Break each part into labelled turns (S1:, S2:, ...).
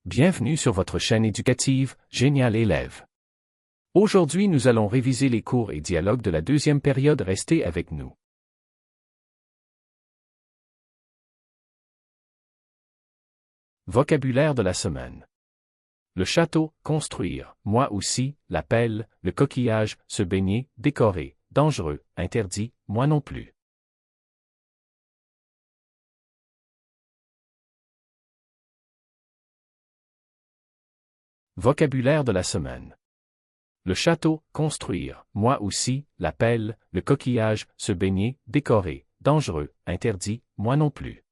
S1: Bienvenue sur votre chaîne éducative, Génial Élève. Aujourd'hui nous allons réviser les cours et dialogues de la deuxième période. Restez avec nous. Vocabulaire de la semaine. Le château, construire, moi aussi, la pelle, le coquillage, se baigner, décorer, dangereux, interdit, moi non plus. Vocabulaire de la semaine. Le château, construire, moi aussi, la pelle, le coquillage, se baigner, décorer, dangereux, interdit, moi non plus.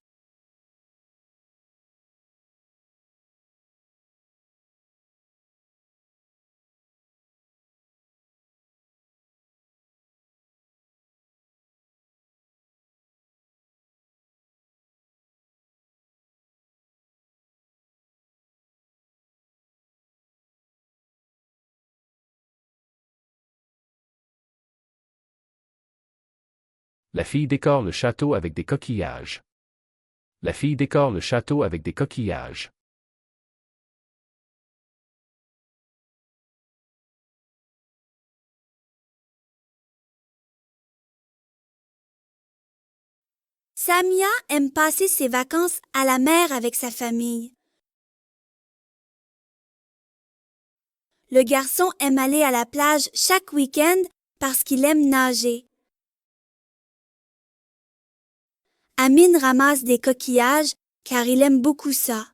S1: La fille décore le château avec des coquillages. La fille décore le château avec des coquillages.
S2: Samia aime passer ses vacances à la mer avec sa famille. Le garçon aime aller à la plage chaque week-end parce qu'il aime nager. Amine ramasse des coquillages car il aime beaucoup ça.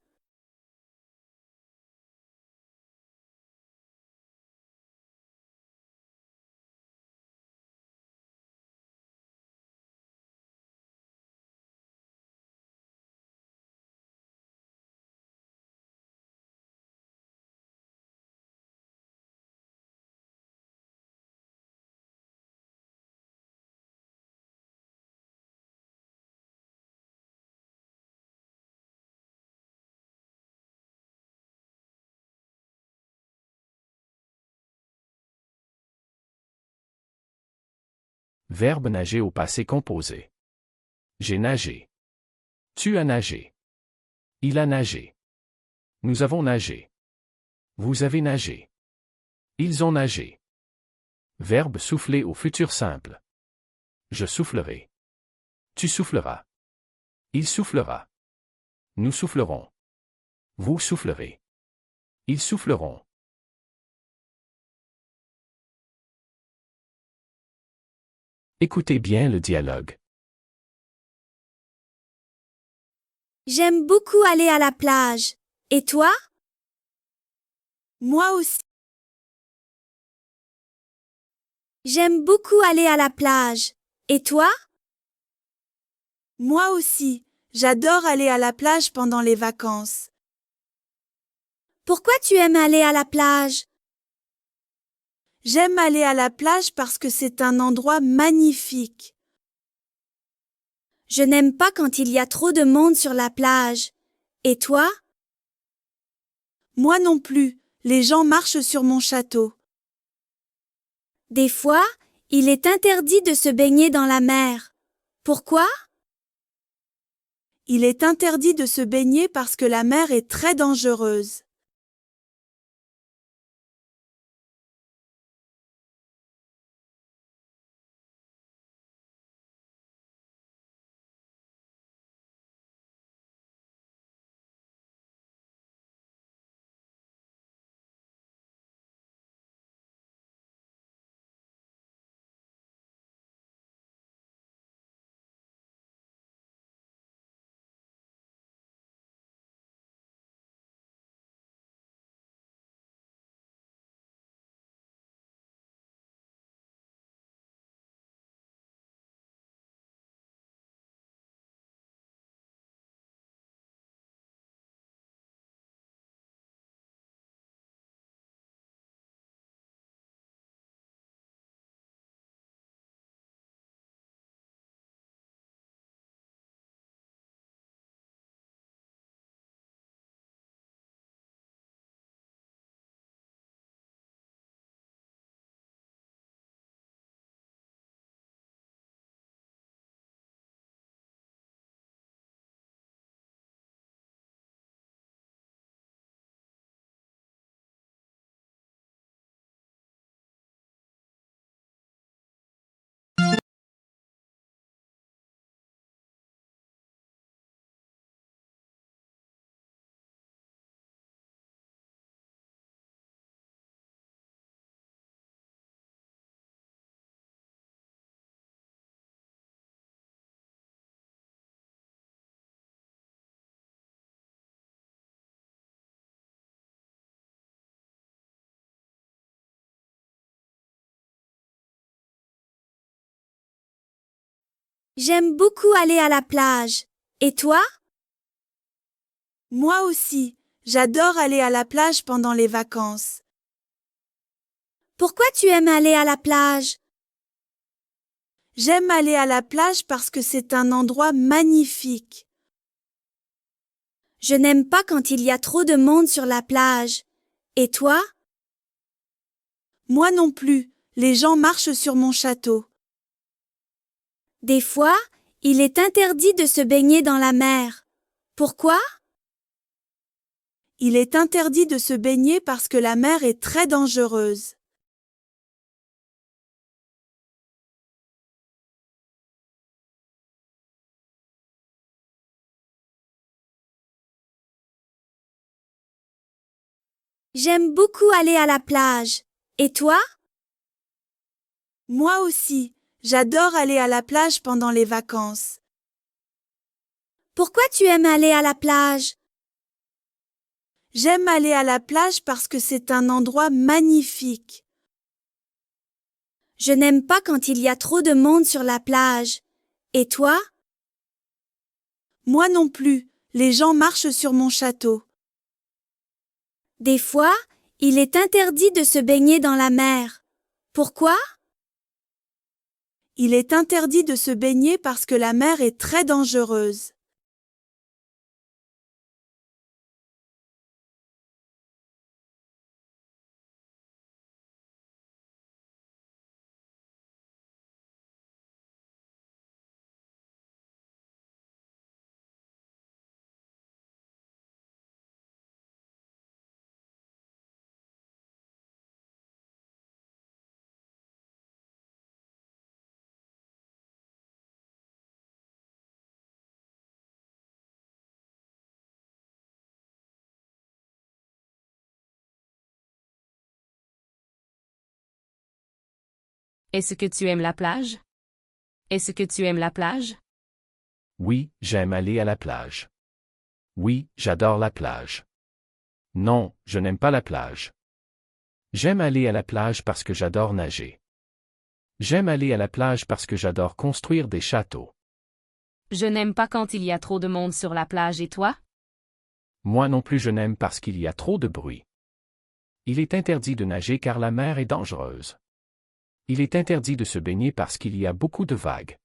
S1: Verbe nager au passé composé. J'ai nagé. Tu as nagé. Il a nagé. Nous avons nagé. Vous avez nagé. Ils ont nagé. Verbe souffler au futur simple. Je soufflerai. Tu souffleras. Il soufflera. Nous soufflerons. Vous soufflerez. Ils souffleront. Écoutez bien le dialogue.
S2: J'aime beaucoup aller à la plage. Et toi? Moi aussi. J'aime beaucoup aller à la plage. Et toi? Moi aussi. J'adore aller à la plage pendant les vacances. Pourquoi tu aimes aller à la plage? J'aime aller à la plage parce que c'est un endroit magnifique. Je n'aime pas quand il y a trop de monde sur la plage. Et toi? Moi non plus. Les gens marchent sur mon château. Des fois, il est interdit de se baigner dans la mer. Pourquoi? Il est interdit de se baigner parce que la mer est très dangereuse. J'aime beaucoup aller à la plage. Et toi? Moi aussi, j'adore aller à la plage pendant les vacances. Pourquoi tu aimes aller à la plage? J'aime aller à la plage parce que c'est un endroit magnifique. Je n'aime pas quand il y a trop de monde sur la plage. Et toi? Moi non plus, les gens marchent sur mon château. Des fois, il est interdit de se baigner dans la mer. Pourquoi? Il est interdit de se baigner parce que la mer est très dangereuse. J'aime beaucoup aller à la plage. Et toi? Moi aussi, j'adore aller à la plage pendant les vacances. Pourquoi tu aimes aller à la plage? J'aime aller à la plage parce que c'est un endroit magnifique. Je n'aime pas quand il y a trop de monde sur la plage. Et toi? Moi non plus, les gens marchent sur mon château. Des fois, il est interdit de se baigner dans la mer. Pourquoi? Il est interdit de se baigner parce que la mer est très dangereuse.
S3: Est-ce que tu aimes la plage? Est-ce que tu aimes la plage?
S1: Oui, j'aime aller à la plage. Oui, j'adore la plage. Non, je n'aime pas la plage. J'aime aller à la plage parce que j'adore nager. J'aime aller à la plage parce que j'adore construire des châteaux.
S3: Je n'aime pas quand il y a trop de monde sur la plage et toi?
S1: Moi non plus je n'aime parce qu'il y a trop de bruit. Il est interdit de nager car la mer est dangereuse. Il est interdit de se baigner parce qu'il y a beaucoup de vagues.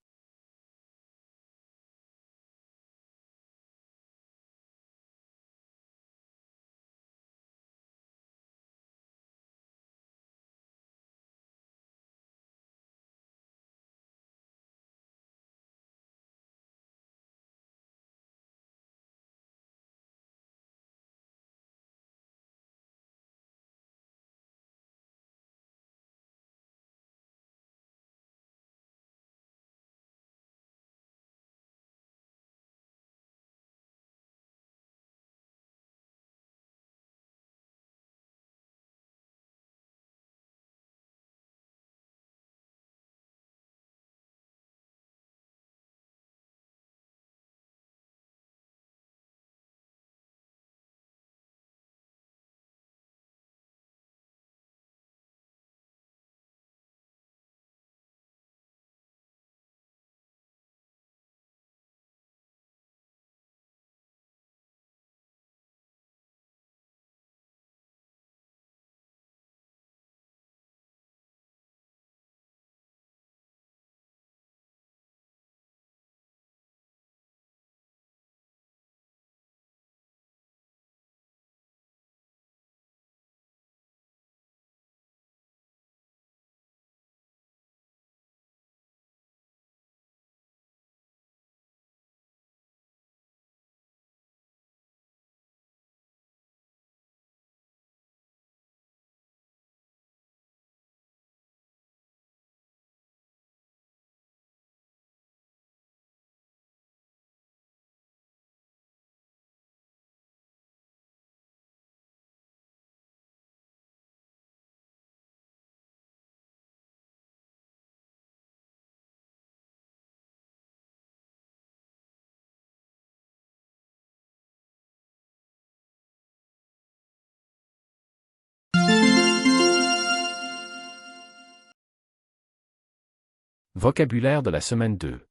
S1: Vocabulaire de la semaine 2.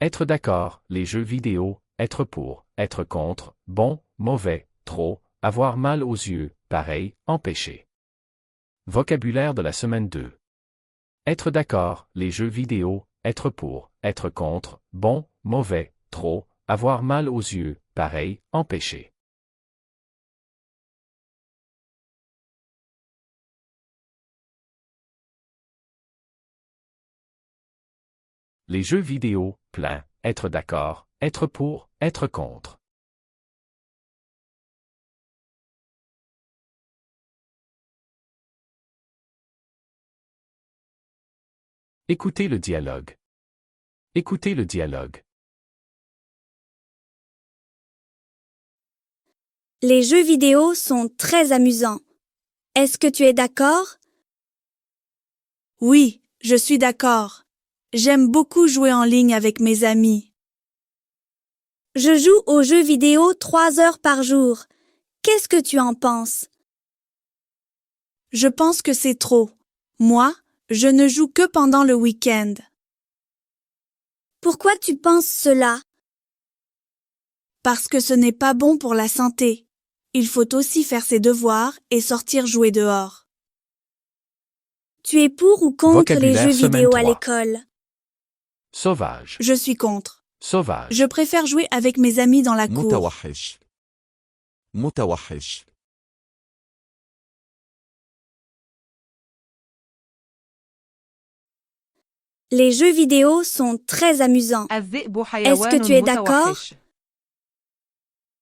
S1: Être d'accord, les jeux vidéo, être pour, être contre, bon, mauvais, trop, avoir mal aux yeux, pareil, empêcher. Vocabulaire de la semaine 2. Être d'accord, les jeux vidéo, être pour, être contre, bon, mauvais, trop, avoir mal aux yeux, pareil, empêcher. Les jeux vidéo, plein, être d'accord, être pour, être contre. Écoutez le dialogue. Écoutez le dialogue.
S2: Les jeux vidéo sont très amusants. Est-ce que tu es d'accord? Oui, je suis d'accord. J'aime beaucoup jouer en ligne avec mes amis. Je joue aux jeux vidéo 3 heures par jour. Qu'est-ce que tu en penses? Je pense que c'est trop. Moi, je ne joue que pendant le week-end. Pourquoi tu penses cela? Parce que ce n'est pas bon pour la santé. Il faut aussi faire ses devoirs et sortir jouer dehors. Tu es pour ou contre les
S1: Vocabulaire
S2: jeux
S1: semaine
S2: vidéo à
S1: 3.
S2: l'école?
S1: Sauvage.
S2: Je suis contre.
S1: Sauvage.
S2: Je préfère jouer avec mes amis dans la cour.
S4: متوحش. متوحش.
S2: Les jeux vidéo sont très amusants.
S5: الذئب
S2: Est-ce que
S5: حيوان
S2: tu es d'accord?
S5: متوحش.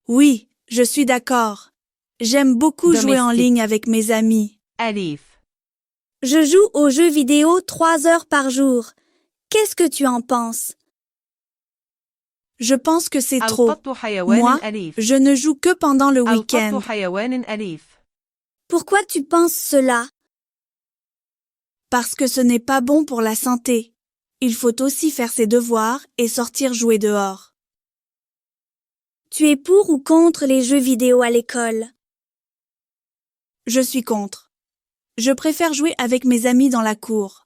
S2: Oui, je suis d'accord. J'aime beaucoup jouer en
S5: Domestique.
S2: ligne avec mes amis.
S5: أليف.
S2: Je joue aux jeux vidéo 3 heures par jour. Qu'est-ce que tu en penses? Je pense que c'est trop.
S5: القط حيوان
S2: Moi,
S5: أليف.
S2: je ne joue que pendant le week-end.
S5: القط حيوان أليف.
S2: Pourquoi tu penses cela? Parce que ce n'est pas bon pour la santé. Il faut aussi faire ses devoirs et sortir jouer dehors. Tu es pour ou contre les jeux vidéo à l'école? Je suis contre. Je préfère jouer avec mes amis dans la cour.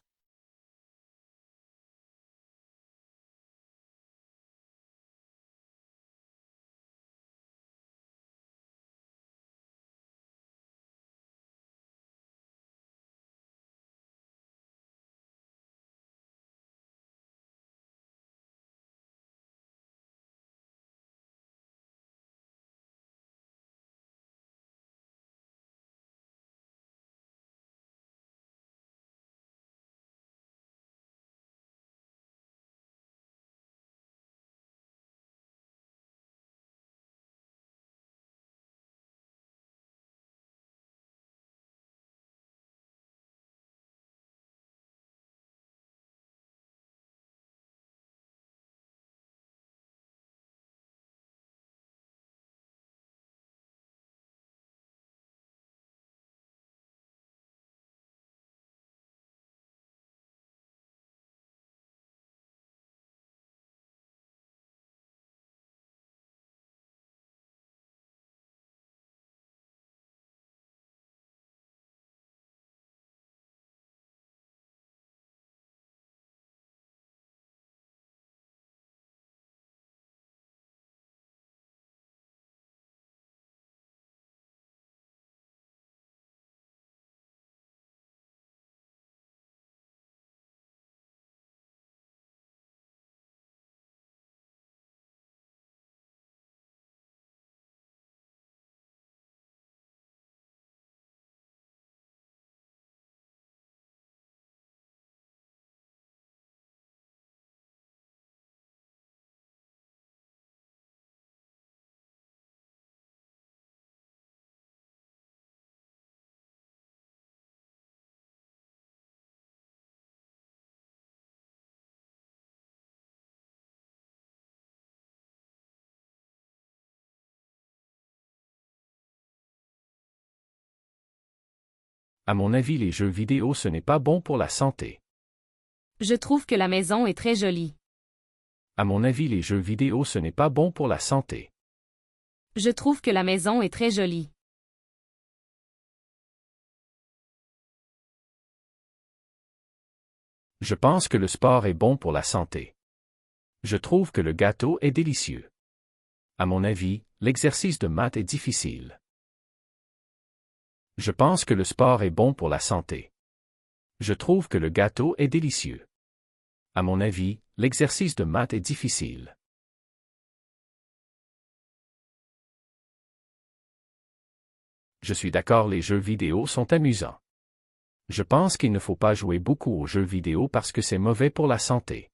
S1: À mon avis, les jeux vidéo ce n'est pas bon pour la santé.
S3: Je trouve que la maison est très jolie.
S1: À mon avis, les jeux vidéo ce n'est pas bon pour la santé.
S3: Je trouve que la maison est très jolie.
S1: Je pense que le sport est bon pour la santé. Je trouve que le gâteau est délicieux. À mon avis, l'exercice de maths est difficile. Je pense que le sport est bon pour la santé. Je trouve que le gâteau est délicieux. À mon avis, l'exercice de maths est difficile. Je suis d'accord, les jeux vidéo sont amusants. Je pense qu'il ne faut pas jouer beaucoup aux jeux vidéo parce que c'est mauvais pour la santé.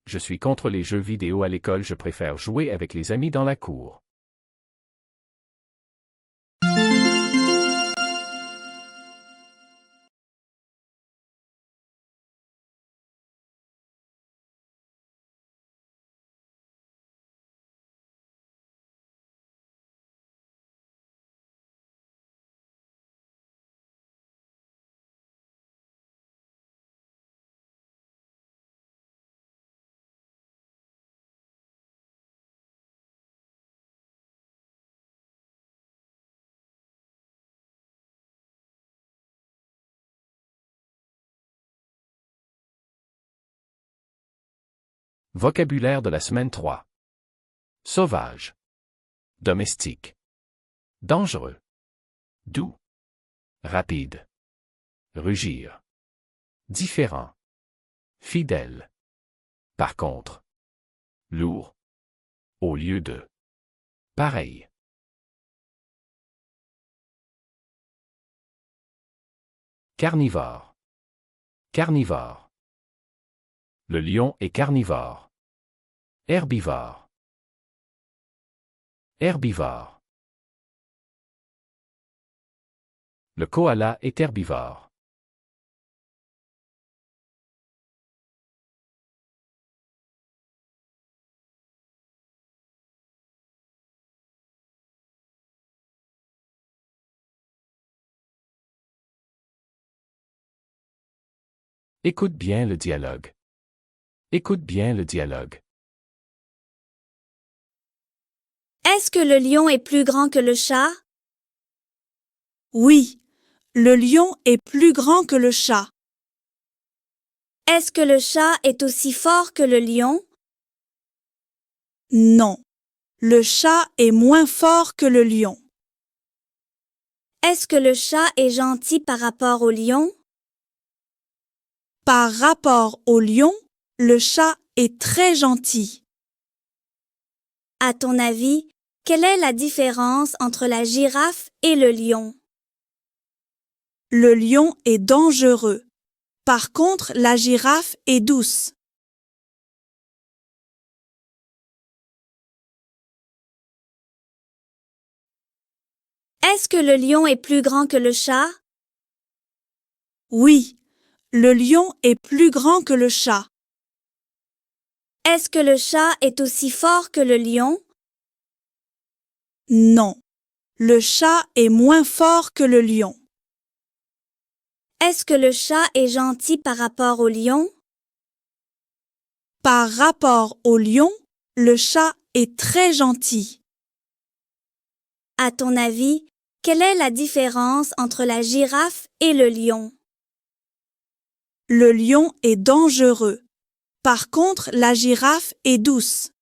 S1: Je suis contre les jeux vidéo à l'école, je préfère jouer avec les amis dans la cour. Vocabulaire de la semaine 3. Sauvage. Domestique. Dangereux. Doux. Rapide. Rugir. Différent. Fidèle. Par contre. Lourd. Au lieu de. Pareil. Carnivore. Carnivore. Le lion est carnivore. Herbivore. Herbivore. Le koala est herbivore. Écoute bien le dialogue. Écoute bien le dialogue.
S2: Est-ce que le lion est plus grand que le chat? Oui, le lion est plus grand que le chat. Est-ce que le chat est aussi fort que le lion? Non, le chat est moins fort que le lion. Est-ce que le chat est gentil par rapport au lion? Par rapport au lion, le chat est très gentil. À ton avis, quelle est la différence entre la girafe et le lion? Le lion est dangereux. Par contre, la girafe est douce. Est-ce que le lion est plus grand que le chat? Oui, le lion est plus grand que le chat. Est-ce que le chat est aussi fort que le lion? Non, le chat est moins fort que le lion. Est-ce que le chat est gentil par rapport au lion? Par rapport au lion, le chat est très gentil. À ton avis, quelle est la différence entre la girafe et le lion? Le lion est dangereux. Par contre, la girafe est douce.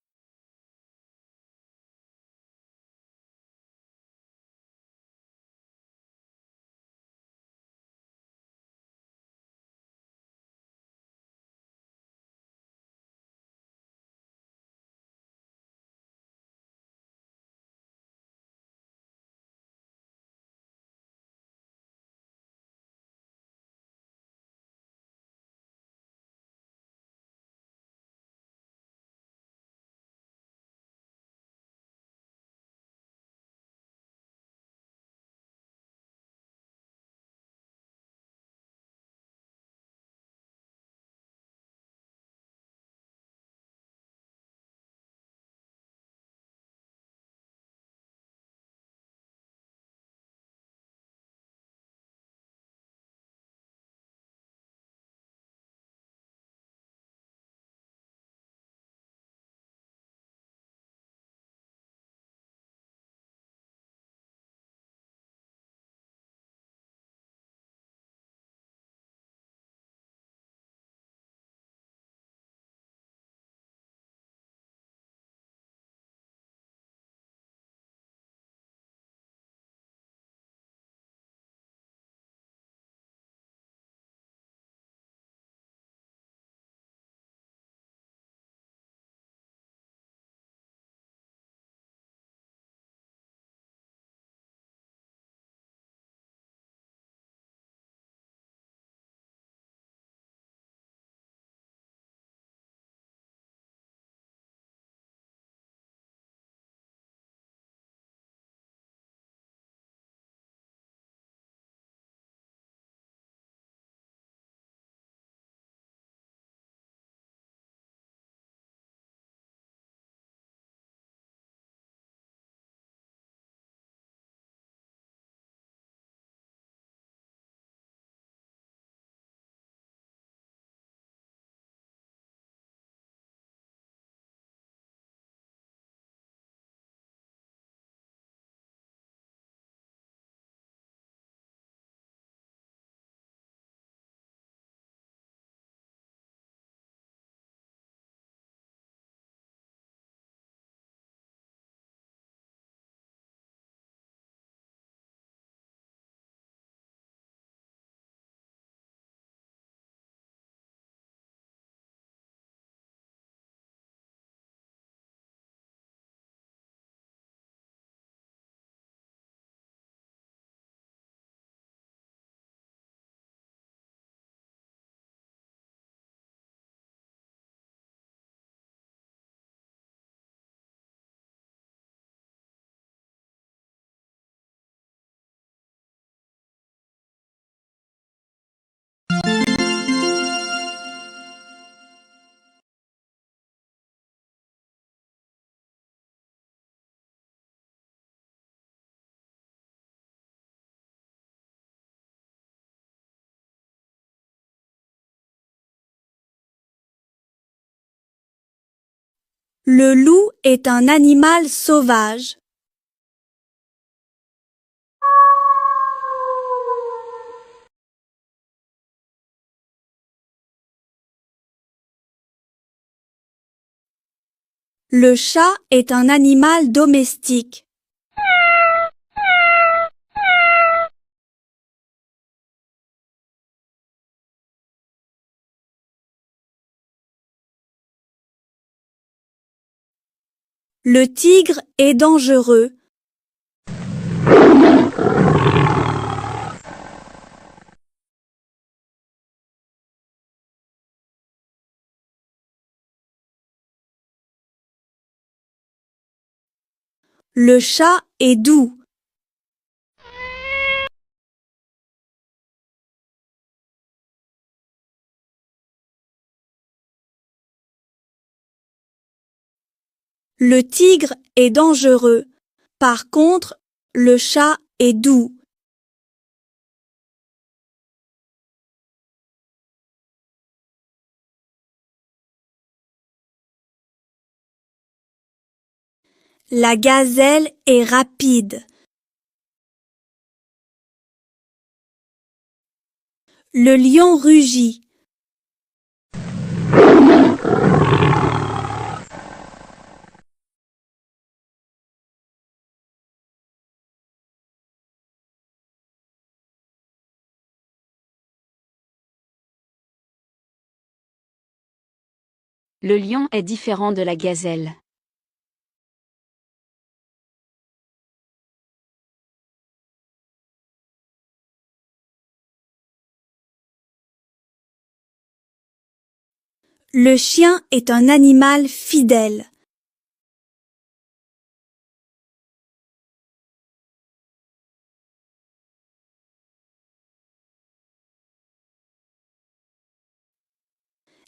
S2: Le loup est un animal sauvage. Le chat est un animal domestique. Le tigre est dangereux. Le chat est doux. Le tigre est dangereux. Par contre, le chat est doux. La gazelle est rapide. Le lion rugit.
S4: Le lion est différent de la gazelle.
S2: Le chien est un animal fidèle.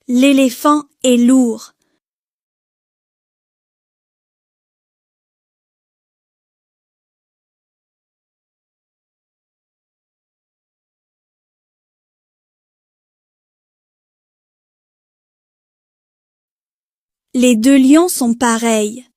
S2: L'éléphant est lourd. Les deux lions sont pareils.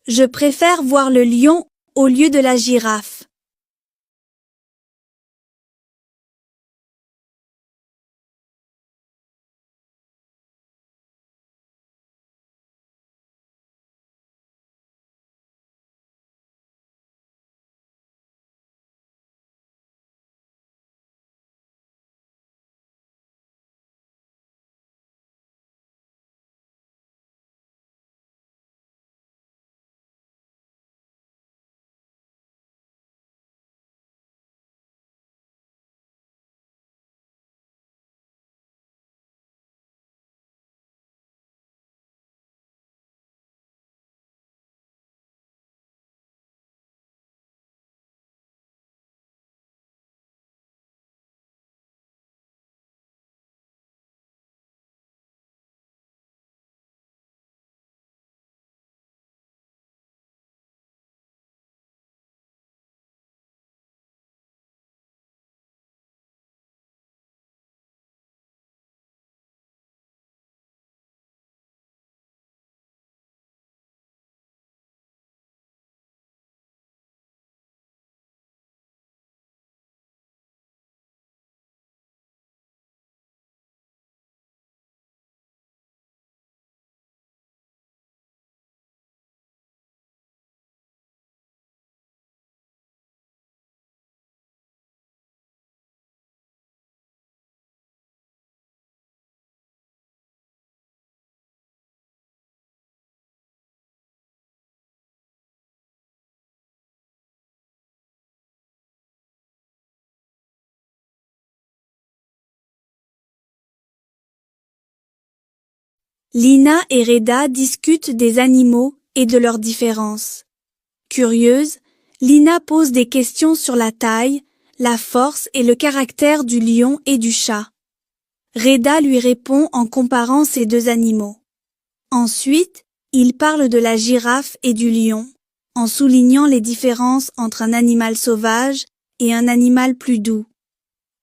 S2: Je préfère voir le lion au lieu de la girafe. Lina et Reda discutent des animaux et de leurs différences. Curieuse, Lina pose des questions sur la taille, la force et le caractère du lion et du chat. Reda lui répond en comparant ces deux animaux. Ensuite, il parle de la girafe et du lion, en soulignant les différences entre un animal sauvage et un animal plus doux.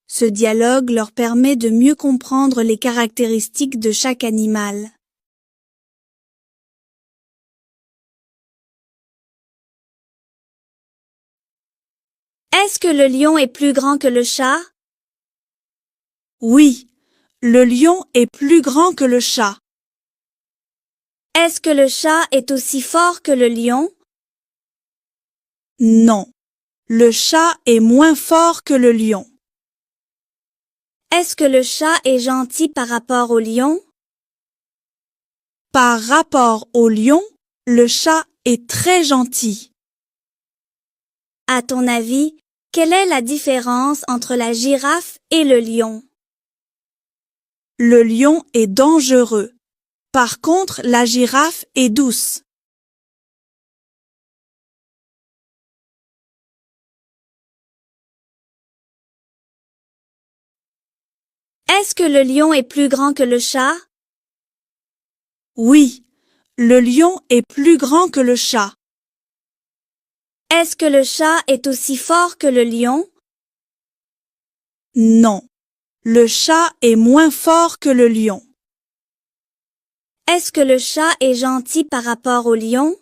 S2: Ce dialogue leur permet de mieux comprendre les caractéristiques de chaque animal. Est-ce que le lion est plus grand que le chat? Oui, le lion est plus grand que le chat. Est-ce que le chat est aussi fort que le lion? Non, le chat est moins fort que le lion. Est-ce que le chat est gentil par rapport au lion? Par rapport au lion, le chat est très gentil. À ton avis, quelle est la différence entre la girafe et le lion? Le lion est dangereux. Par contre, la girafe est douce. Est-ce que le lion est plus grand que le chat? Oui, le lion est plus grand que le chat. Est-ce que le chat est aussi fort que le lion? Non, le chat est moins fort que le lion. Est-ce que le chat est gentil par rapport au lion?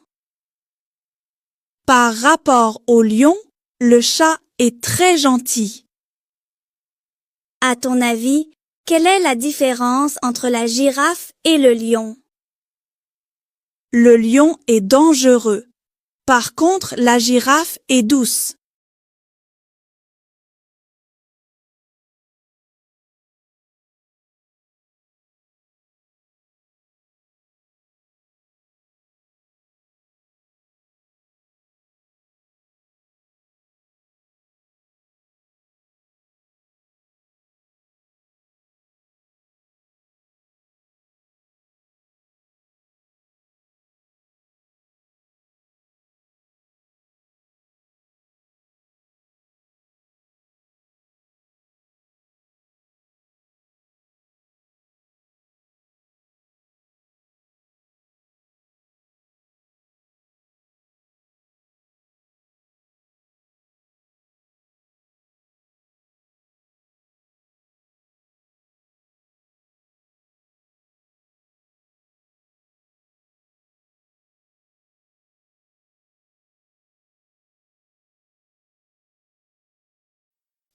S2: Par rapport au lion, le chat est très gentil. À ton avis, quelle est la différence entre la girafe et le lion? Le lion est dangereux. Par contre, la girafe est douce.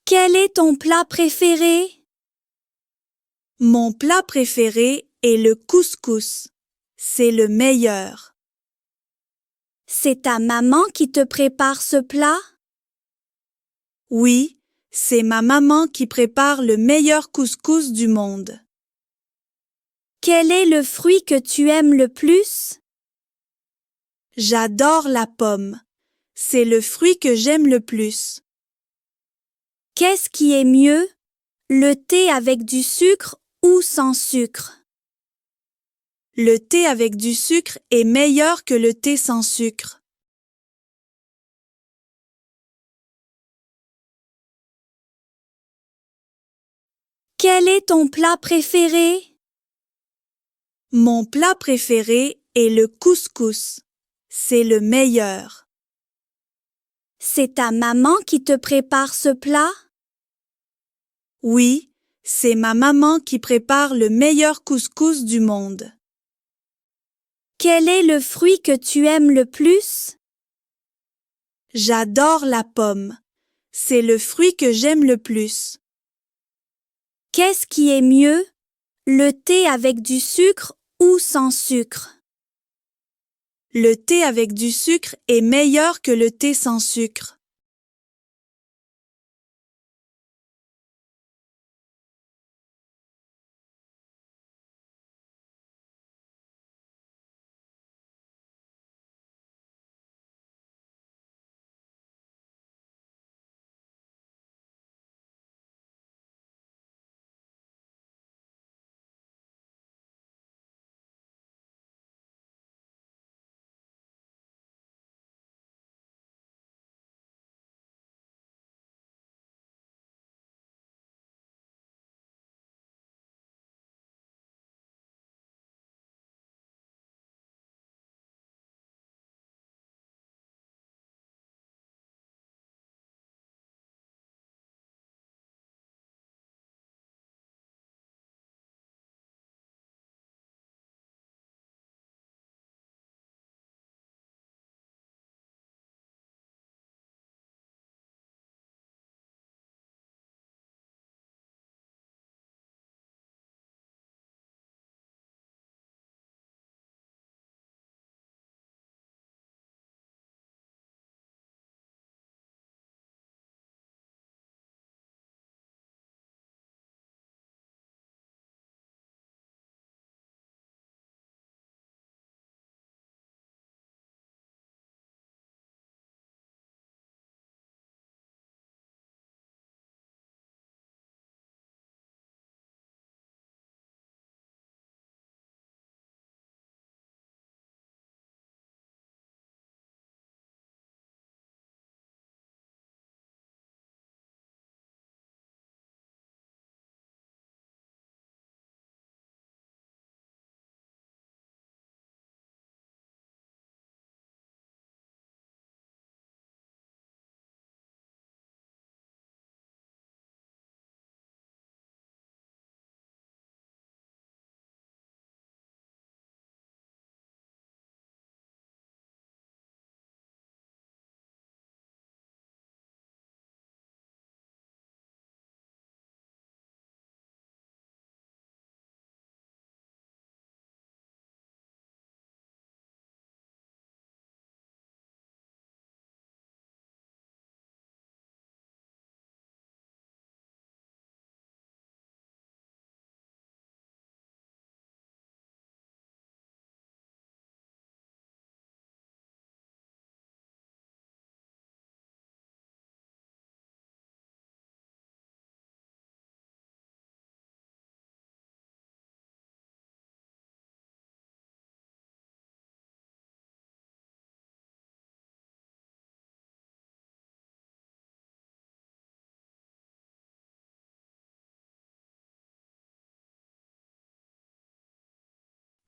S2: Quel est ton plat préféré? Mon plat préféré est le couscous. C'est le meilleur. C'est ta maman qui te prépare ce plat? Oui, c'est ma maman qui prépare le meilleur couscous du monde. Quel est le fruit que tu aimes le plus? J'adore la pomme. C'est le fruit que j'aime le plus. Qu'est-ce qui est mieux, le thé avec du sucre ou sans sucre? Le thé avec du sucre est meilleur que le thé sans sucre. Quel est ton plat préféré? Mon plat préféré est le couscous. C'est le meilleur. C'est ta maman qui te prépare ce plat? Oui, c'est ma maman qui prépare le meilleur couscous du monde. Quel est le fruit que tu aimes le plus? J'adore la pomme. C'est le fruit que j'aime le plus. Qu'est-ce qui est mieux, le thé avec du sucre ou sans sucre? Le thé avec du sucre est meilleur que le thé sans sucre.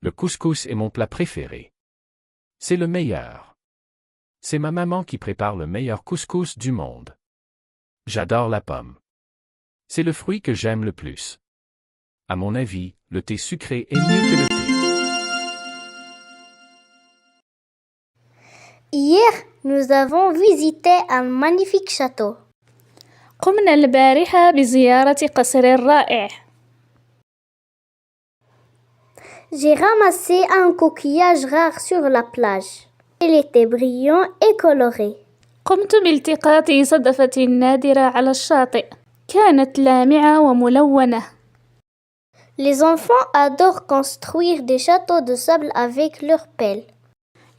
S1: Le couscous est mon plat préféré. C'est le meilleur. C'est ma maman qui prépare le meilleur couscous du monde. J'adore la pomme. C'est le fruit que j'aime le plus. À mon avis, le thé sucré est mieux que le thé.
S6: Hier, nous avons visité un magnifique château.
S7: قمنا البارحة بزيارة قصر رائع.
S6: J'ai ramassé un coquillage rare sur la plage. Il était brillant et coloré.
S7: قمت بالتقاط صدفة نادرة على الشاطئ. كانت لامعة وملونة.
S6: Les enfants adorent construire des châteaux de sable avec leurs pelles.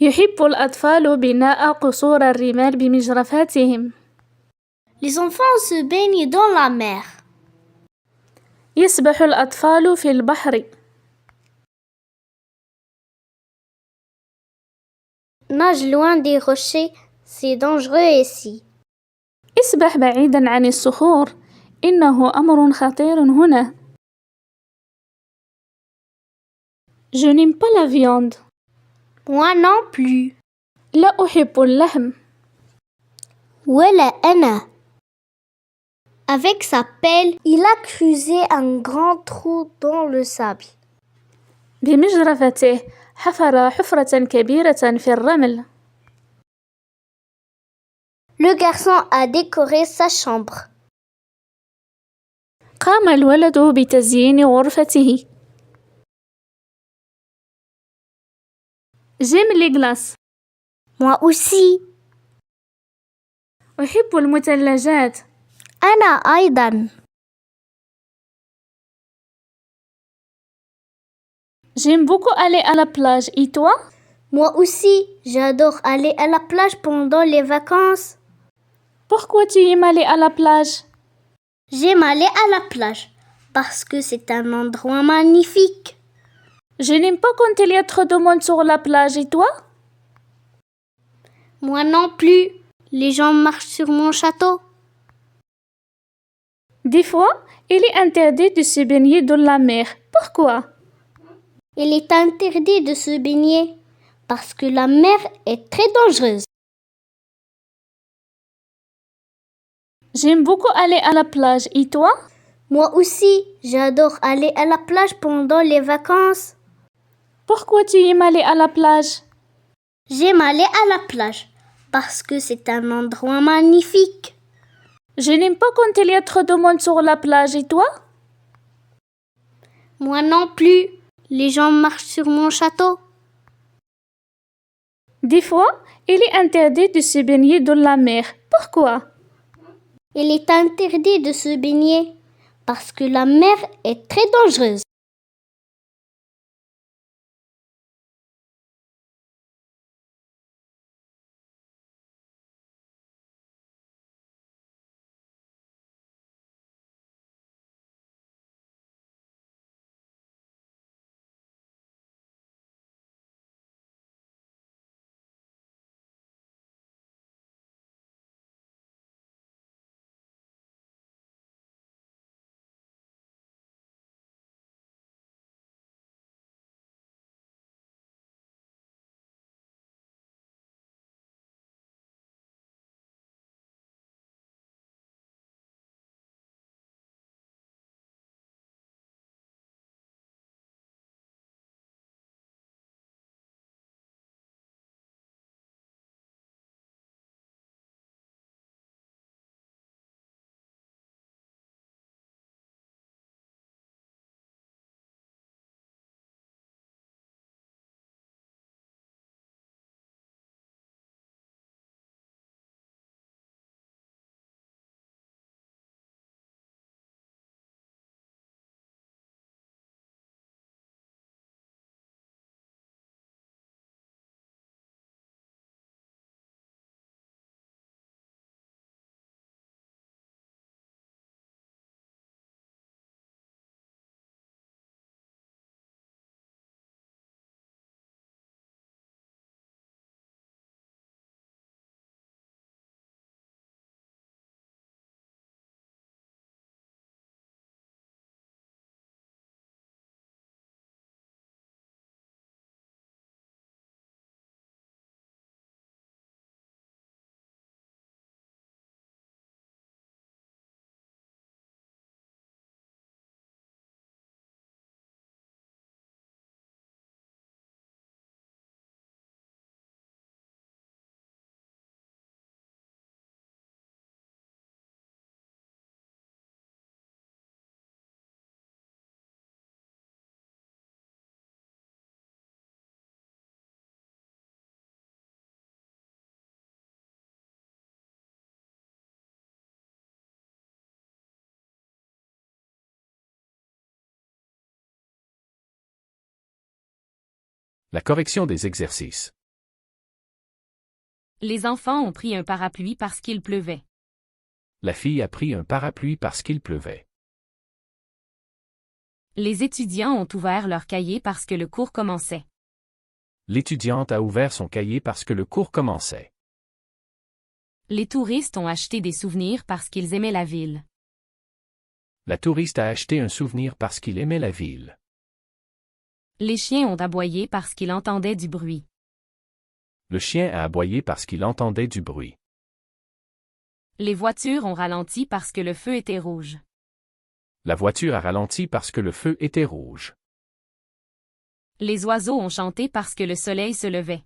S7: يحب الأطفال بناء قصور الرمال بمجرفاتهم.
S6: Les enfants se baignent dans la mer.
S7: يسبح الأطفال في البحر.
S6: Nage loin des rochers, c'est dangereux ici.
S7: اسبح بعيدا عن الصخور. إنه أمر خطير هنا. Je n'aime pas la viande.
S6: Moi non plus.
S7: لا أحب اللحم.
S6: ولا أنا. Avec sa pelle, il a creusé un grand trou dans le sable.
S7: بمجرفته حفر حفرة كبيرة في الرمل.
S6: Le garçon a décoré sa chambre.
S7: قام الولد بتزيين غرفته. J'aime les glaces.
S6: Moi aussi.
S7: أحب المثلجات.
S6: أنا أيضا.
S7: J'aime beaucoup aller à la plage. Et toi?
S6: Moi aussi, j'adore aller à la plage pendant les vacances.
S7: Pourquoi tu aimes aller à la plage?
S6: J'aime aller à la plage parce que c'est un endroit magnifique.
S7: Je n'aime pas quand il y a trop de monde sur la plage. Et toi?
S6: Moi non plus. Les gens marchent sur mon château.
S7: Des fois, il est interdit de se baigner dans la mer. Pourquoi?
S6: Il est interdit de se baigner parce que la mer est très dangereuse.
S7: J'aime beaucoup aller à la plage. Et toi?
S6: Moi aussi, j'adore aller à la plage pendant les vacances.
S7: Pourquoi tu aimes aller à la plage?
S6: J'aime aller à la plage parce que c'est un endroit magnifique.
S7: Je n'aime pas quand il y a trop de monde sur la plage. Et toi?
S6: Moi non plus. Les gens marchent sur mon château.
S7: Des fois, il est interdit de se baigner dans la mer. Pourquoi?
S6: Il est interdit de se baigner parce que la mer est très dangereuse.
S1: La correction des exercices.
S3: Les enfants ont pris un parapluie parce qu'il pleuvait.
S1: La fille a pris un parapluie parce qu'il pleuvait.
S3: Les étudiants ont ouvert leur cahier parce que le cours commençait.
S1: L'étudiante a ouvert son cahier parce que le cours commençait.
S3: Les touristes ont acheté des souvenirs parce qu'ils aimaient la ville.
S1: La touriste a acheté un souvenir parce qu'il aimait la ville.
S3: Les chiens ont aboyé parce qu'ils entendaient du bruit.
S1: Le chien a aboyé parce qu'il entendait du bruit.
S3: Les voitures ont ralenti parce que le feu était rouge.
S1: La voiture a ralenti parce que le feu était rouge.
S3: Les oiseaux ont chanté parce que le soleil se levait.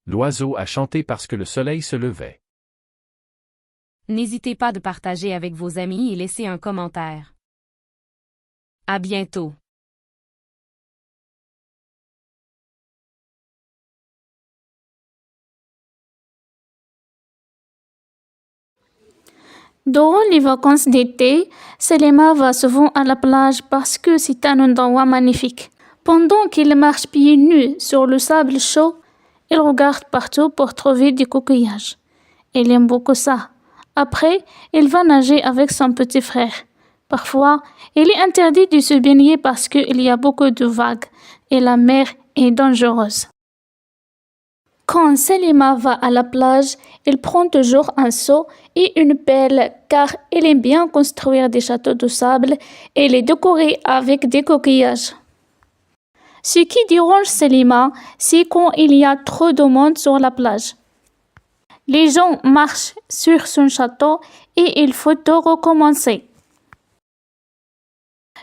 S1: L'oiseau a chanté parce que le soleil se levait.
S3: N'hésitez pas de partager avec vos amis et laisser un commentaire. À bientôt.
S7: Durant les vacances d'été, Selema va souvent à la plage parce que c'est un endroit magnifique. Pendant qu'il marche pieds nus sur le sable chaud, il regarde partout pour trouver des coquillages. Il aime beaucoup ça. Après, il va nager avec son petit frère. Parfois, il est interdit de se baigner parce qu'il y a beaucoup de vagues et la mer est dangereuse. Quand Selima va à la plage, il prend toujours un seau et une pelle car il aime bien construire des châteaux de sable et les décorer avec des coquillages. Ce qui dérange Selima, c'est quand il y a trop de monde sur la plage. Les gens marchent sur son château et il faut tout recommencer.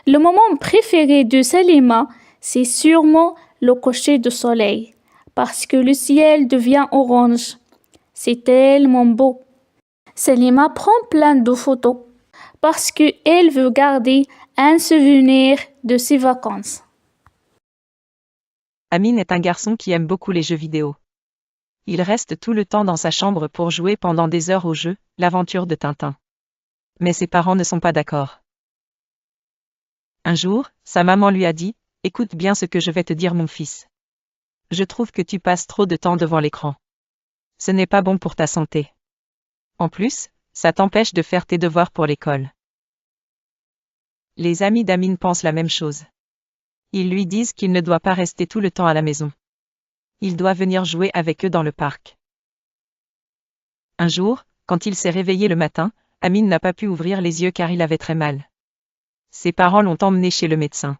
S7: Le moment préféré de Selima, c'est sûrement le coucher du soleil, parce que le ciel devient orange. C'est tellement beau. Selima prend plein de photos, parce qu'elle veut garder un souvenir de ses vacances.
S8: Amin est un garçon qui aime beaucoup les jeux vidéo. Il reste tout le temps dans sa chambre pour jouer pendant des heures au jeu, l'aventure de Tintin. Mais ses parents ne sont pas d'accord. Un jour, sa maman lui a dit « Écoute bien ce que je vais te dire mon fils. Je trouve que tu passes trop de temps devant l'écran. Ce n'est pas bon pour ta santé. En plus, ça t'empêche de faire tes devoirs pour l'école. » Les amis d'Amin pensent la même chose. Ils lui disent qu'il ne doit pas rester tout le temps à la maison. Il doit venir jouer avec eux dans le parc. Un jour, quand il s'est réveillé le matin, Amin n'a pas pu ouvrir les yeux car il avait très mal. Ses parents l'ont emmené chez le médecin.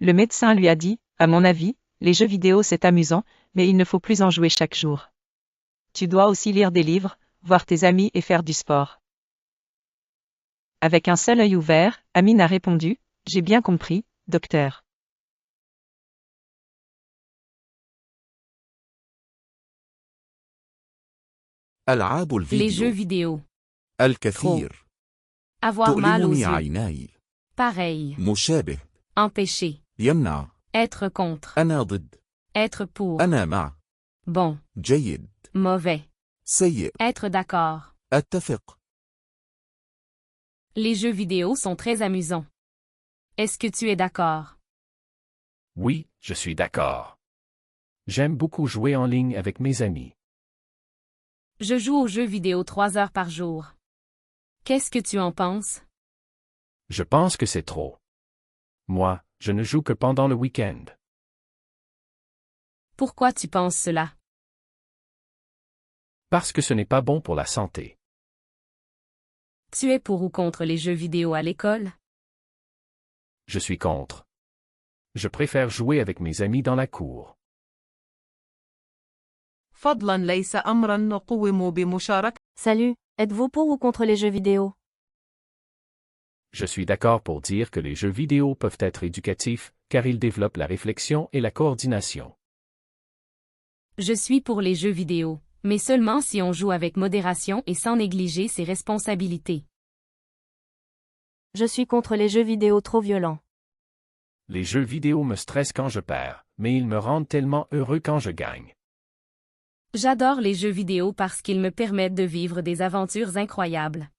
S8: Le médecin lui a dit, à mon avis, les jeux vidéo c'est amusant, mais il ne faut plus en jouer chaque jour. Tu dois aussi lire des livres, voir tes amis et faire du sport. Avec un seul œil ouvert, Amin a répondu, j'ai bien compris, docteur.
S9: ألعاب
S3: Les jeux
S9: الفيديو
S3: vidéo.
S9: الكثير
S3: Avoir mal aux
S9: تؤلمني
S3: yeux.
S9: عيناي
S3: Pareil.
S9: مشابه
S3: Empêcher.
S9: يمنع
S3: Être contre.
S9: أنا ضد
S3: Être pour.
S9: أنا مع
S3: Bon.
S9: جيد
S3: Mauvais.
S9: سيء
S3: Être d'accord.
S9: أتفق
S3: Les jeux vidéo sont très amusants. Est-ce que tu es d'accord?
S1: Oui, je suis d'accord. J'aime beaucoup jouer en ligne avec mes amis.
S3: Je joue aux jeux vidéo 3 heures par jour. Qu'est-ce que tu en penses?
S1: Je pense que c'est trop. Moi, je ne joue que pendant le week-end.
S3: Pourquoi tu penses cela?
S1: Parce que ce n'est pas bon pour la santé.
S3: Tu es pour ou contre les jeux vidéo à l'école?
S1: Je suis contre. Je préfère jouer avec mes amis dans la cour.
S5: فضلا ليس أمرا نقوم بمشاركة.
S10: Salut, êtes-vous pour ou contre les jeux vidéo?
S1: Je suis d'accord pour dire que les jeux vidéo peuvent être éducatifs, car ils développent la réflexion et la coordination.
S3: Je suis pour les jeux vidéo, mais seulement si on joue avec modération et sans négliger ses responsabilités.
S10: Je suis contre les jeux vidéo trop violents.
S1: Les jeux vidéo me stressent quand je perds, mais ils me rendent tellement heureux quand je gagne.
S3: J'adore les jeux vidéo parce qu'ils me permettent de vivre des aventures incroyables.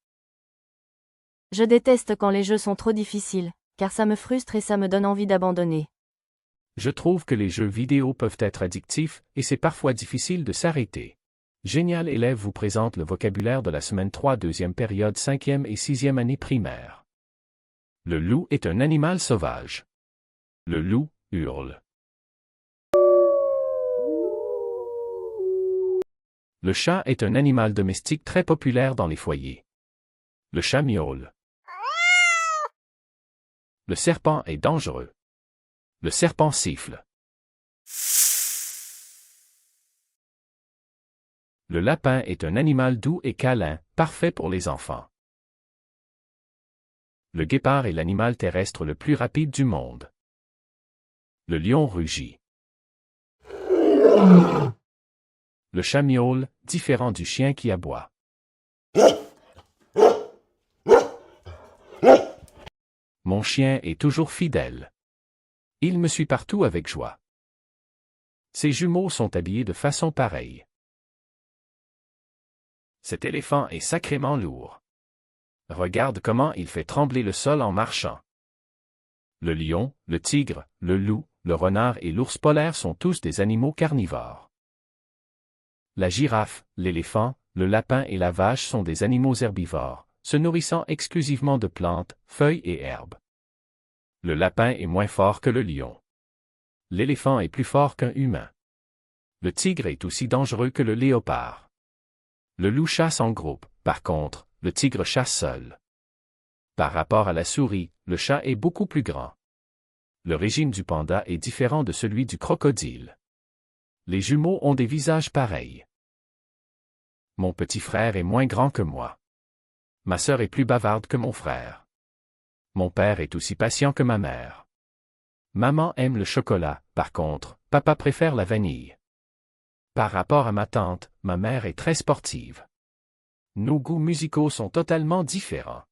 S10: Je déteste quand les jeux sont trop difficiles, car ça me frustre et ça me donne envie d'abandonner.
S1: Je trouve que les jeux vidéo peuvent être addictifs et c'est parfois difficile de s'arrêter. Génial élève vous présente le vocabulaire de la semaine 3 deuxième période 5e et 6e année primaire. Le loup est un animal sauvage. Le loup hurle. Le chat est un animal domestique très populaire dans les foyers. Le chat miaule. Le serpent est dangereux. Le serpent siffle. Le lapin est un animal doux et câlin, parfait pour les enfants. Le guépard est l'animal terrestre le plus rapide du monde. Le lion rugit. Le chat miaule, différent du chien qui aboie. Mon chien est toujours fidèle. Il me suit partout avec joie. Ces jumeaux sont habillés de façon pareille. Cet éléphant est sacrément lourd. Regarde comment il fait trembler le sol en marchant. Le lion, le tigre, le loup, le renard et l'ours polaire sont tous des animaux carnivores. La girafe, l'éléphant, le lapin et la vache sont des animaux herbivores, se nourrissant exclusivement de plantes, feuilles et herbes. Le lapin est moins fort que le lion. L'éléphant est plus fort qu'un humain. Le tigre est aussi dangereux que le léopard. Le loup chasse en groupe, par contre, le tigre chasse seul. Par rapport à la souris, le chat est beaucoup plus grand. Le régime du panda est différent de celui du crocodile. Les jumeaux ont des visages pareils. Mon petit frère est moins grand que moi. Ma sœur est plus bavarde que mon frère. Mon père est aussi patient que ma mère. Maman aime le chocolat, par contre, papa préfère la vanille. Par rapport à ma tante, ma mère est très sportive. Nos goûts musicaux sont totalement différents.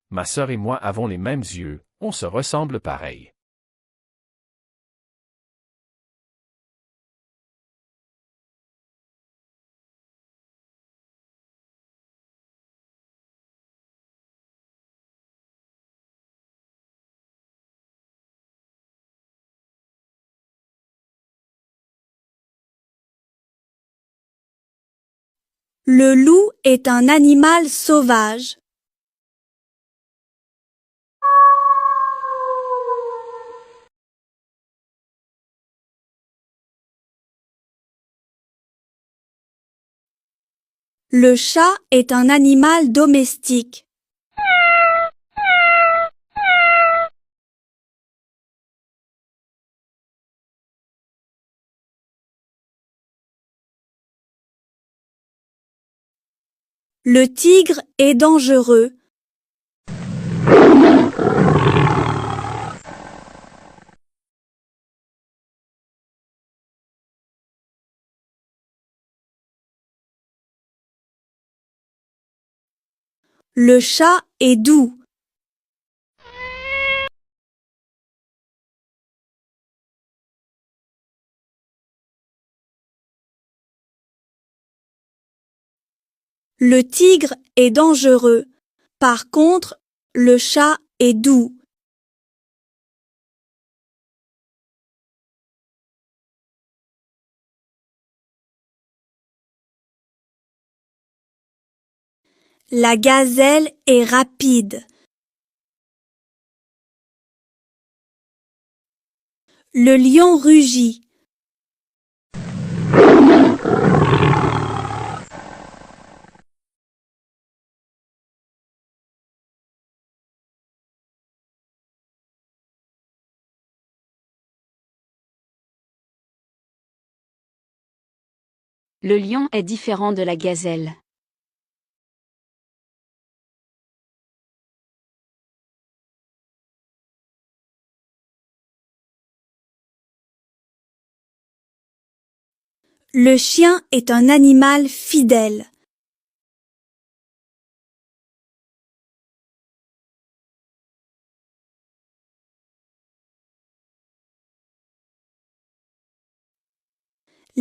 S1: Ma sœur et moi avons les mêmes yeux, on se ressemble pareil.
S2: Le loup est un animal sauvage. Le chat est un animal domestique. Le tigre est dangereux. Le chat est doux. Le tigre est dangereux. Par contre, le chat est doux. La gazelle est rapide. Le lion rugit.
S4: Le lion est différent de la gazelle.
S2: Le chien est un animal fidèle.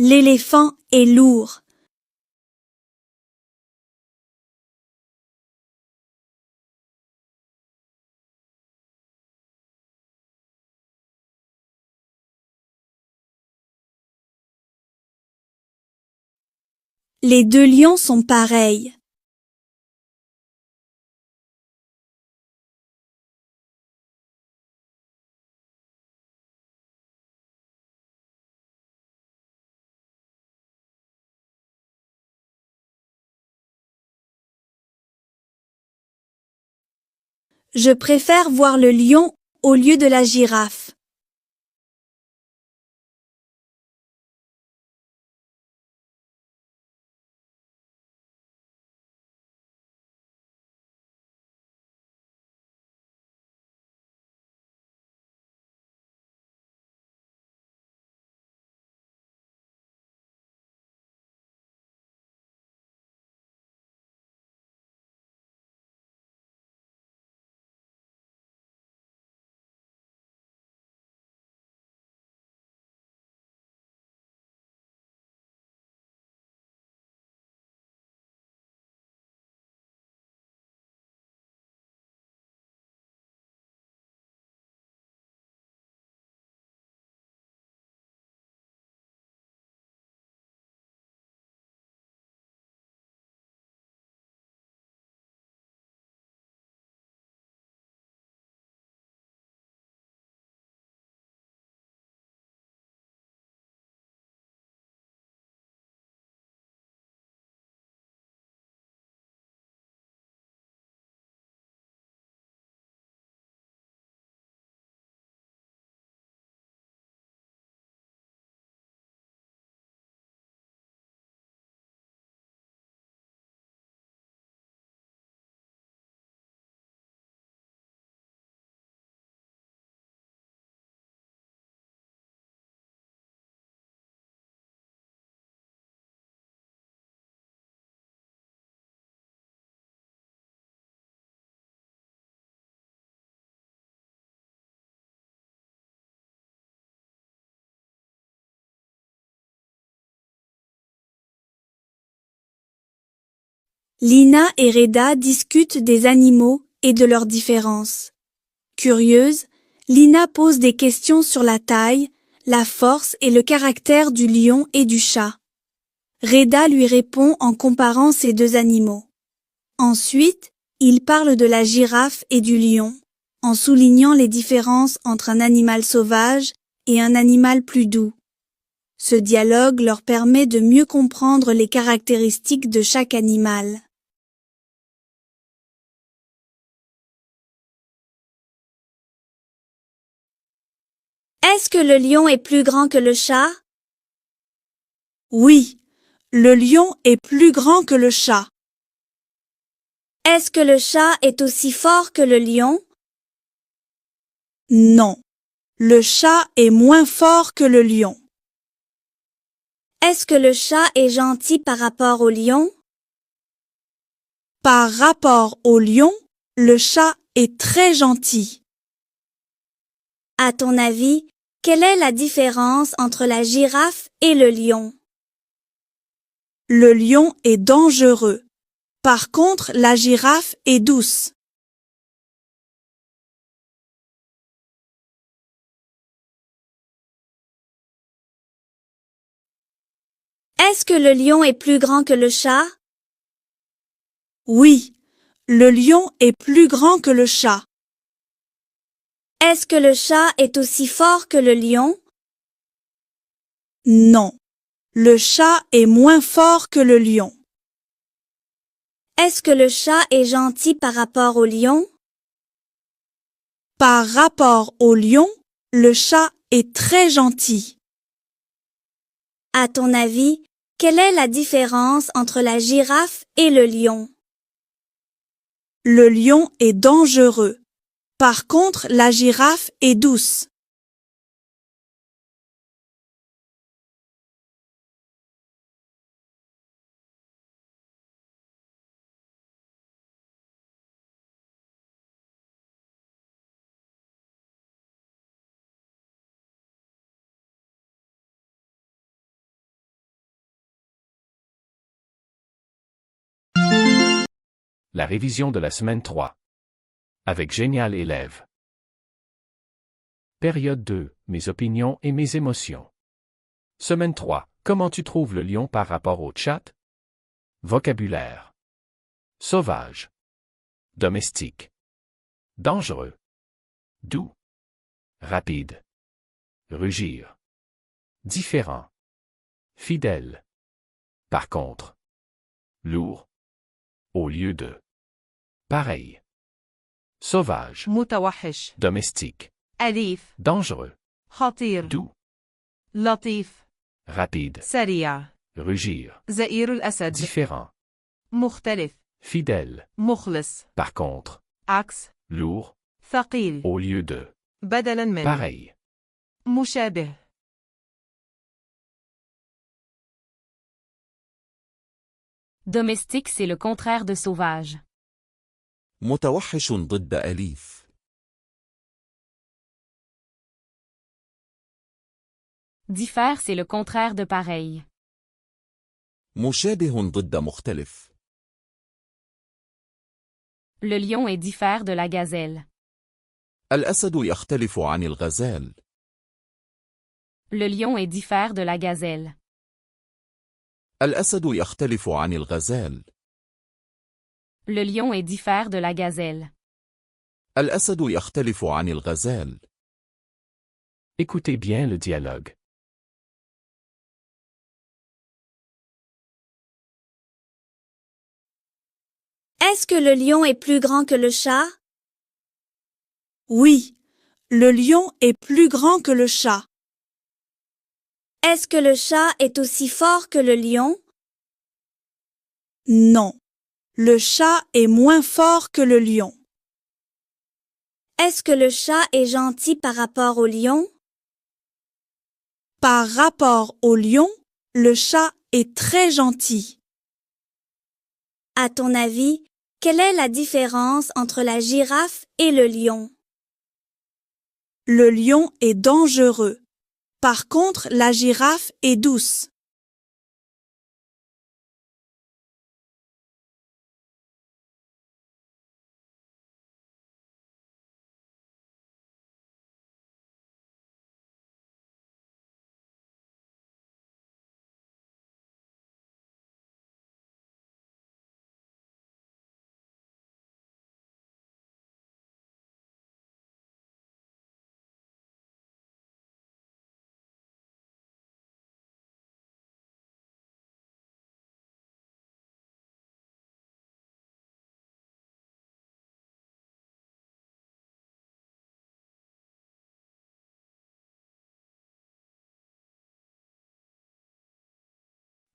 S2: L'éléphant est lourd. Les deux lions sont pareils. Je préfère voir le lion au lieu de la girafe. Lina et Reda discutent des animaux et de leurs différences. Curieuse, Lina pose des questions sur la taille, la force et le caractère du lion et du chat. Reda lui répond en comparant ces deux animaux. Ensuite, il parle de la girafe et du lion, en soulignant les différences entre un animal sauvage et un animal plus doux. Ce dialogue leur permet de mieux comprendre les caractéristiques de chaque animal. Est-ce que le lion est plus grand que le chat? Oui, le lion est plus grand que le chat. Est-ce que le chat est aussi fort que le lion? Non, le chat est moins fort que le lion. Est-ce que le chat est gentil par rapport au lion? Par rapport au lion, le chat est très gentil. À ton avis, quelle est la différence entre la girafe et le lion? Le lion est dangereux. Par contre, la girafe est douce. Est-ce que le lion est plus grand que le chat? Oui, le lion est plus grand que le chat. Est-ce que le chat est aussi fort que le lion? Non, le chat est moins fort que le lion. Est-ce que le chat est gentil par rapport au lion? Par rapport au lion, le chat est très gentil. À ton avis, quelle est la différence entre la girafe et le lion? Le lion est dangereux. Par contre, la girafe est douce.
S1: La révision de la semaine 3. Avec Génial élève. Période 2. Mes opinions et mes émotions. Semaine 3. Comment tu trouves le lion par rapport au chat? Vocabulaire. Sauvage. Domestique. Dangereux. Doux. Rapide. Rugir. Différent. Fidèle. Par contre. Lourd. Au lieu de. Pareil. Sauvage.
S5: متوحش.
S1: Domestique.
S5: أليف.
S1: Dangereux.
S5: خطير.
S1: Doux.
S5: لطيف.
S1: Rapide.
S5: سريع.
S1: Rugir.
S5: زئير الأسد.
S1: Différent.
S5: مختلف.
S1: Fidèle.
S5: مخلص.
S1: Par contre.
S5: عكس.
S1: Lourd.
S5: ثقيل.
S1: Au lieu de.
S5: بدلا من.
S1: Pareil.
S5: مشابه.
S3: Domestique, c'est le contraire de sauvage.
S9: متوحش ضد أليف.
S3: Diffère, c'est le contraire de pareil.
S9: مشابه ضد مختلف.
S3: Le lion est diffère de la gazelle.
S9: الأسد يختلف عن الغزال.
S3: Le lion est diffère de la gazelle.
S9: الأسد يختلف عن الغزال.
S3: Le lion est diffère de la gazelle.
S9: الأسد يختلف عن الغزال.
S1: Écoutez bien le dialogue.
S2: Est-ce que le lion est plus grand que le chat? Oui, le lion est plus grand que le chat. Est-ce que le chat est aussi fort que le lion? Non, le chat est moins fort que le lion. Est-ce que le chat est gentil par rapport au lion? Par rapport au lion, le chat est très gentil. À ton avis, quelle est la différence entre la girafe et le lion? Le lion est dangereux. Par contre, la girafe est douce.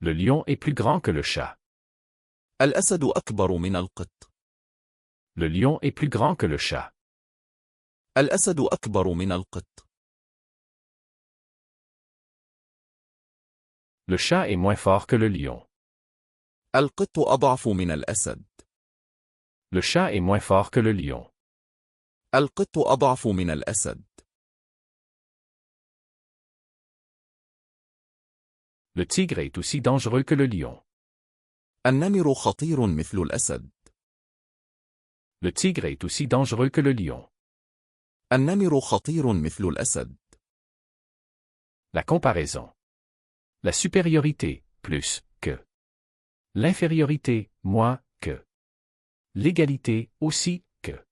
S1: Le lion est plus grand que le chat.
S9: الأسد أكبر من القط.
S1: Le lion est plus grand que le chat.
S9: الأسد أكبر من القط.
S1: Le chat est moins fort que le lion.
S9: القط أضعف من الأسد.
S1: Le chat est moins fort que le lion.
S9: القط أضعف من الأسد.
S1: Le tigre est aussi dangereux que le lion.
S9: النمر خطير مثل الأسد.
S1: Le tigre est aussi dangereux que le lion.
S9: النمر خطير مثل الأسد.
S1: La comparaison. La supériorité, plus que. L'infériorité, moins que. L'égalité, aussi que.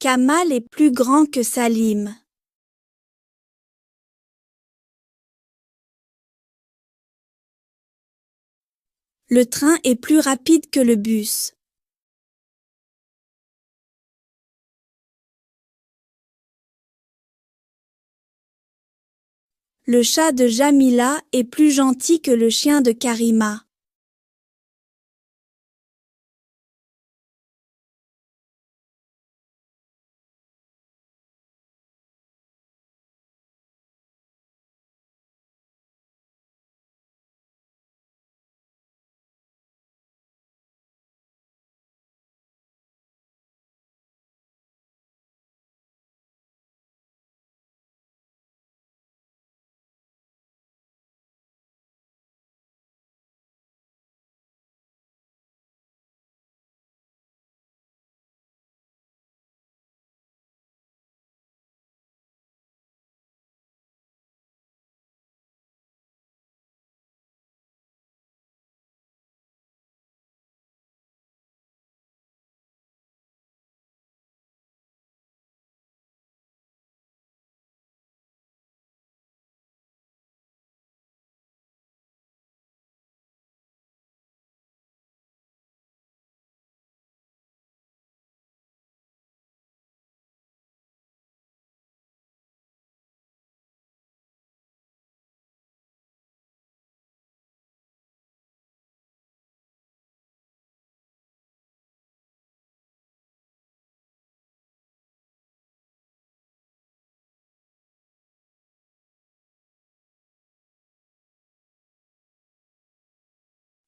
S2: Kamal est plus grand que Salim. Le train est plus rapide que le bus. Le chat de Jamila est plus gentil que le chien de Karima.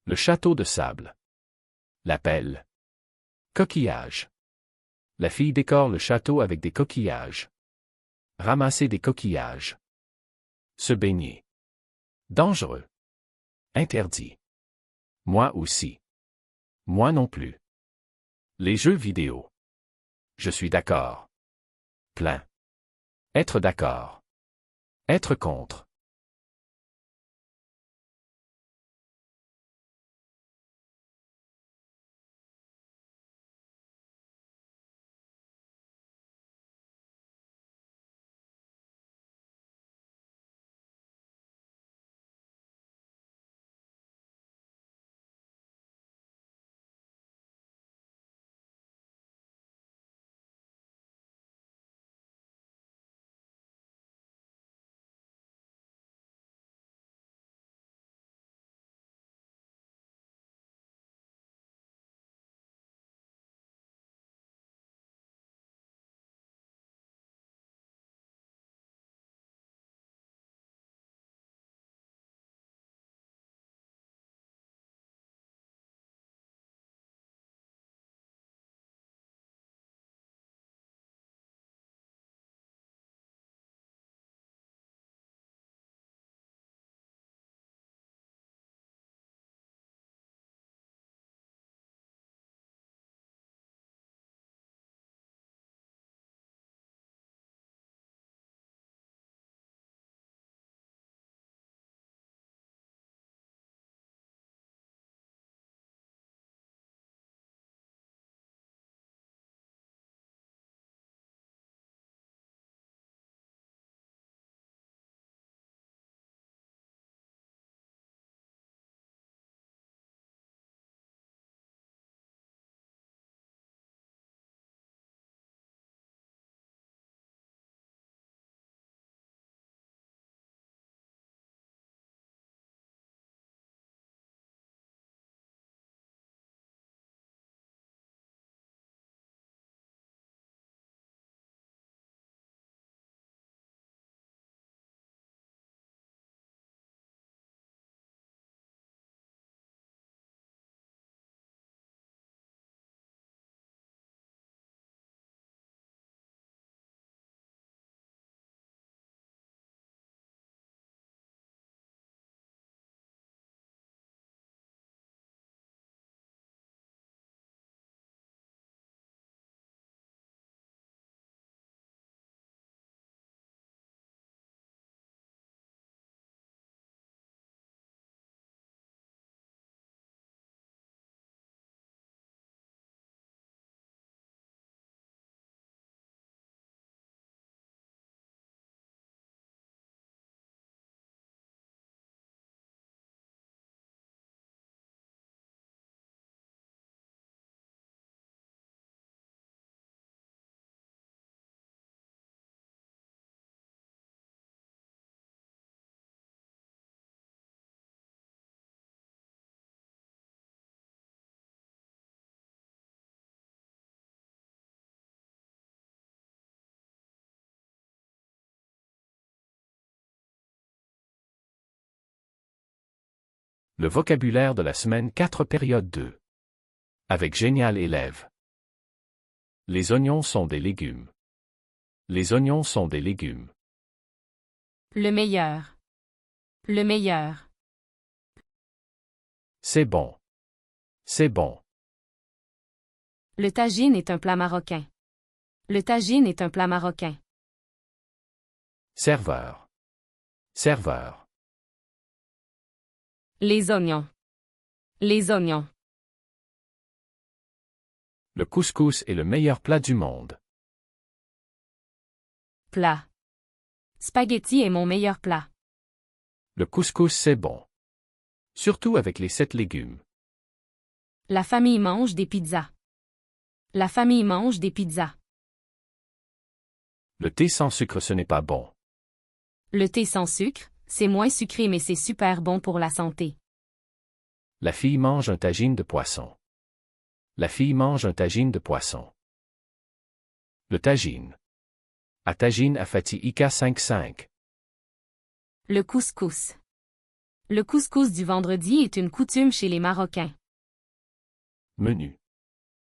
S1: Le château de sable. L'appel. Coquillage. La fille décore le château avec des coquillages. Ramasser des coquillages. Se baigner. Dangereux. Interdit. Moi aussi. Moi non plus. Les jeux vidéo. Je suis d'accord. Plein. Être d'accord. Être contre. Le vocabulaire de la semaine 4 période 2. Avec Génial élève. Les oignons sont des légumes. Les oignons sont des légumes.
S3: Le meilleur. Le meilleur.
S1: C'est bon. C'est bon.
S3: Le tagine est un plat marocain. Le tagine est un plat marocain.
S1: Serveur. Serveur.
S3: Les oignons. Les oignons.
S1: Le couscous est le meilleur plat du monde.
S3: Plat. Spaghetti est mon meilleur plat.
S1: Le couscous c'est bon. Surtout avec les 7 légumes.
S3: La famille mange des pizzas. La famille mange des pizzas.
S1: Le thé sans sucre ce n'est pas bon.
S3: Le thé sans sucre, c'est moins sucré mais c'est super bon pour la santé.
S1: La fille mange un tagine de poisson. La fille mange un tagine de poisson. Le tagine. A tagine à Fatih Ika 5-5.
S3: Le couscous. Le couscous du vendredi est une coutume chez les Marocains.
S1: Menu.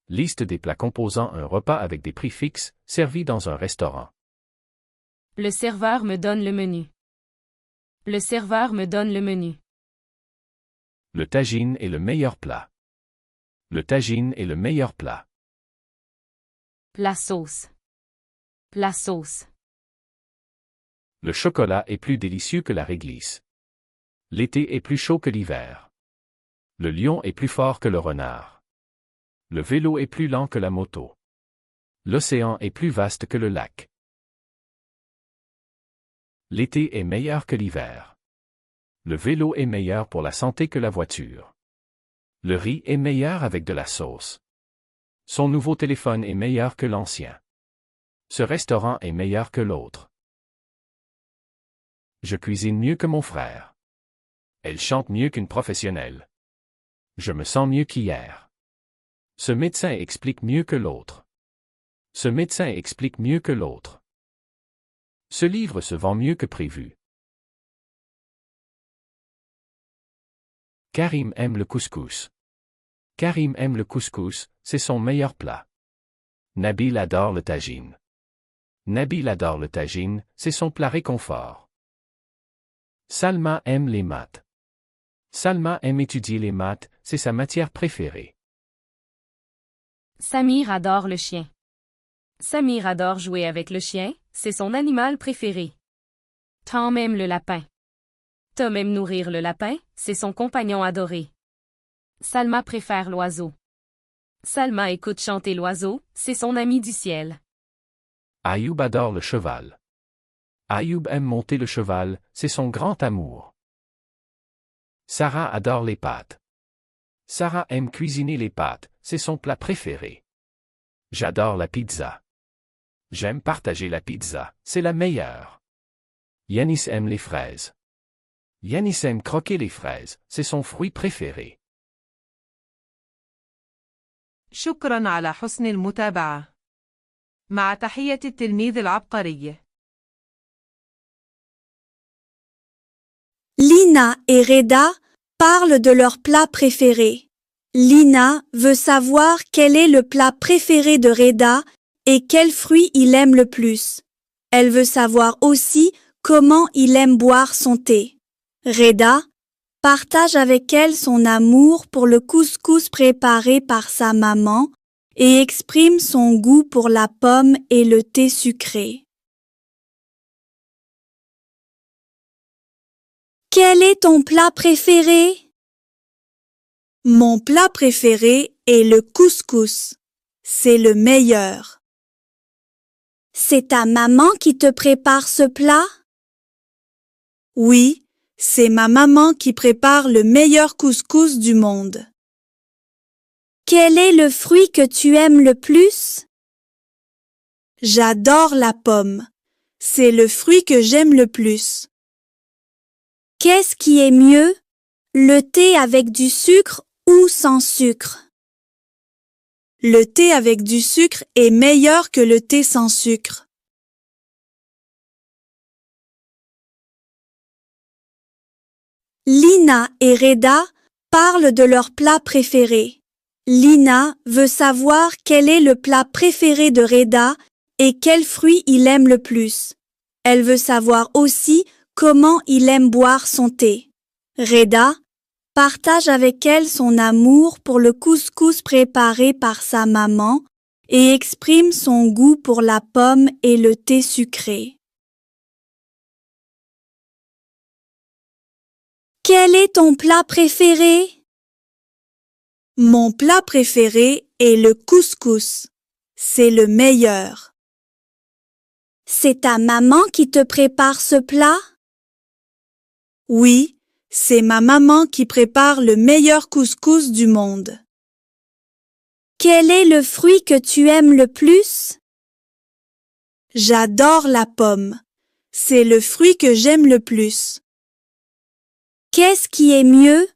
S1: Liste des plats composant un repas avec des prix fixes, servis dans un restaurant.
S3: Le serveur me donne le menu. Le serveur me donne le menu.
S1: Le tagine est le meilleur plat. Le tagine est le meilleur plat.
S3: La sauce. La sauce.
S1: Le chocolat est plus délicieux que la réglisse. L'été est plus chaud que l'hiver. Le lion est plus fort que le renard. Le vélo est plus lent que la moto. L'océan est plus vaste que le lac. L'été est meilleur que l'hiver. Le vélo est meilleur pour la santé que la voiture. Le riz est meilleur avec de la sauce. Son nouveau téléphone est meilleur que l'ancien. Ce restaurant est meilleur que l'autre. Je cuisine mieux que mon frère. Elle chante mieux qu'une professionnelle. Je me sens mieux qu'hier. Ce médecin explique mieux que l'autre. Ce médecin explique mieux que l'autre. Ce livre se vend mieux que prévu. Karim aime le couscous. Karim aime le couscous, c'est son meilleur plat. Nabil adore le tagine. Nabil adore le tagine, c'est son plat réconfort. Salma aime les maths. Salma aime étudier les maths, c'est sa matière préférée.
S3: Samir adore le chien. Samir adore jouer avec le chien, c'est son animal préféré. Tom aime le lapin. Tom aime nourrir le lapin, c'est son compagnon adoré. Salma préfère l'oiseau. Salma écoute chanter l'oiseau, c'est son ami du ciel.
S1: Ayoub adore le cheval. Ayoub aime monter le cheval, c'est son grand amour. Sarah adore les pâtes. Sarah aime cuisiner les pâtes, c'est son plat préféré. J'adore la pizza. J'aime partager la pizza, c'est la meilleure. Yanis aime les fraises. Yanis aime croquer les fraises, c'est son fruit préféré.
S5: شكراً على حسن المتابعة. مع تحية التلميذ العبقري.
S2: Lina et Reda parlent de leur plat préféré. Lina veut savoir quel est le plat préféré de Reda et quel fruit il aime le plus. Elle veut savoir aussi comment il aime boire son thé. Reda partage avec elle son amour pour le couscous préparé par sa maman et exprime son goût pour la pomme et le thé sucré. Quel est ton plat préféré? Mon plat préféré est le couscous. C'est le meilleur. C'est ta maman qui te prépare ce plat? Oui, c'est ma maman qui prépare le meilleur couscous du monde. Quel est le fruit que tu aimes le plus? J'adore la pomme. C'est le fruit que j'aime le plus. Qu'est-ce qui est mieux, le thé avec du sucre ou sans sucre? Le thé avec du sucre est meilleur que le thé sans sucre. Lina et Reda parlent de leur plat préféré. Lina veut savoir quel est le plat préféré de Reda et quel fruit il aime le plus. Elle veut savoir aussi comment il aime boire son thé. Reda partage avec elle son amour pour le couscous préparé par sa maman et exprime son goût pour la pomme et le thé sucré. Quel est ton plat préféré? Mon plat préféré est le couscous. C'est le meilleur. C'est ta maman qui te prépare ce plat? Oui, c'est ma maman qui prépare le meilleur couscous du monde. Quel est le fruit que tu aimes le plus? J'adore la pomme. C'est le fruit que j'aime le plus. Qu'est-ce qui est mieux,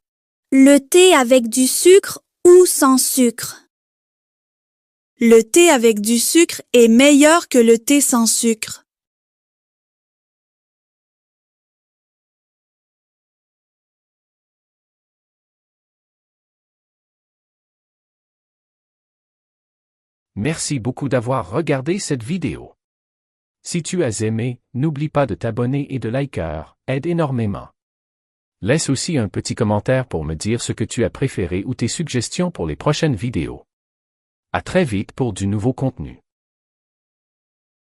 S2: le thé avec du sucre ou sans sucre? Le thé avec du sucre est meilleur que le thé sans sucre.
S1: Merci beaucoup d'avoir regardé cette vidéo. Si tu as aimé, n'oublie pas de t'abonner et de liker, aide énormément. Laisse aussi un petit commentaire pour me dire ce que tu as préféré ou tes suggestions pour les prochaines vidéos. À très vite pour du nouveau contenu.